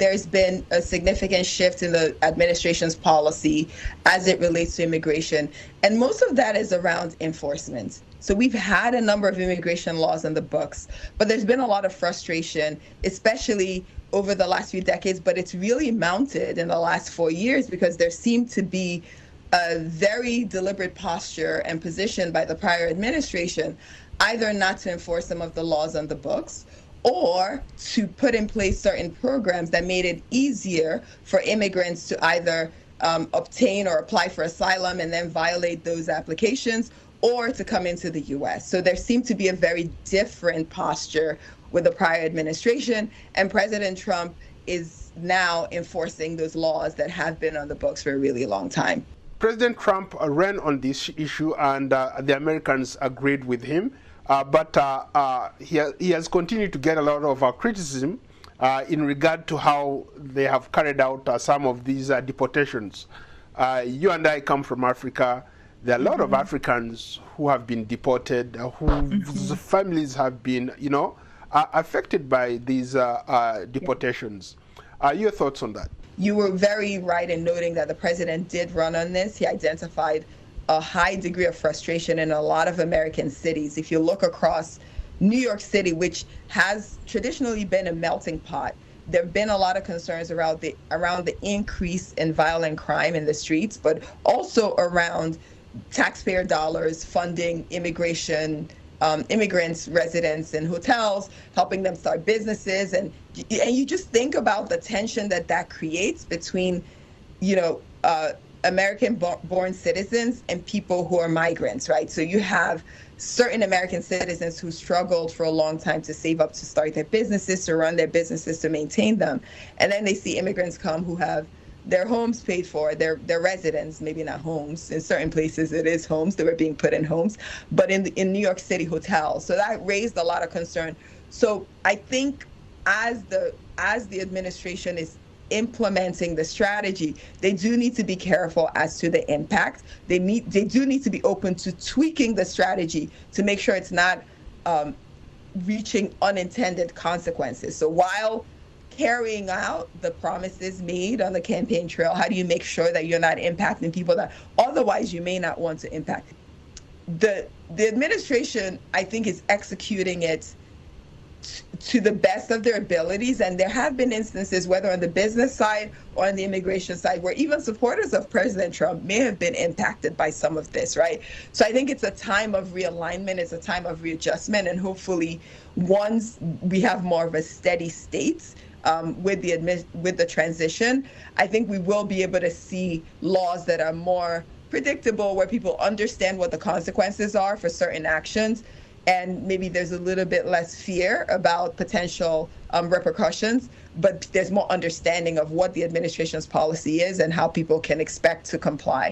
there's been a significant shift in the administration's policy as it relates to immigration. And most of that is around enforcement. So we've had a number of immigration laws in the books, but there's been a lot of frustration, especially over the last few decades, but it's really mounted in the last 4 years because there seemed to be a very deliberate posture and position by the prior administration, either not to enforce some of the laws on the books or to put in place certain programs that made it easier for immigrants to either obtain or apply for asylum and then violate those applications, or to come into the U.S. So there seemed to be a very different posture with the prior administration, and President Trump is now enforcing those laws that have been on the books for a really long time. President Trump ran on this issue, and the Americans agreed with him, but he has continued to get a lot of criticism in regard to how they have carried out some of these deportations. You and I come from Africa. There are a lot of Africans who have been deported, whose families have been, affected by these deportations. Your thoughts on that? You were very right in noting that the president did run on this. He identified a high degree of frustration in a lot of American cities. If you look across New York City, which has traditionally been a melting pot, there have been a lot of concerns around the increase in violent crime in the streets, but also around taxpayer dollars funding immigrants, residents in hotels, helping them start businesses. And you just think about the tension that creates between, American-born citizens and people who are migrants, right? So you have certain American citizens who struggled for a long time to save up to start their businesses, to run their businesses, to maintain them. And then they see immigrants come who have their homes paid for, their residence, maybe not homes. In certain places it is homes, they were being put in homes, but in New York City hotels. So that raised a lot of concern. So I think as the administration is implementing the strategy, they do need to be careful as to the impact. They do need to be open to tweaking the strategy to make sure it's not reaching unintended consequences. So while carrying out the promises made on the campaign trail, how do you make sure that you're not impacting people that otherwise you may not want to impact? The administration, I think, is executing it to the best of their abilities, and there have been instances, whether on the business side or on the immigration side, where even supporters of President Trump may have been impacted by some of this, right? So I think it's a time of realignment, it's a time of readjustment, and hopefully once we have more of a steady state with the transition, I think we will be able to see laws that are more predictable, where people understand what the consequences are for certain actions, and maybe there's a little bit less fear about potential repercussions, but there's more understanding of what the administration's policy is and how people can expect to comply.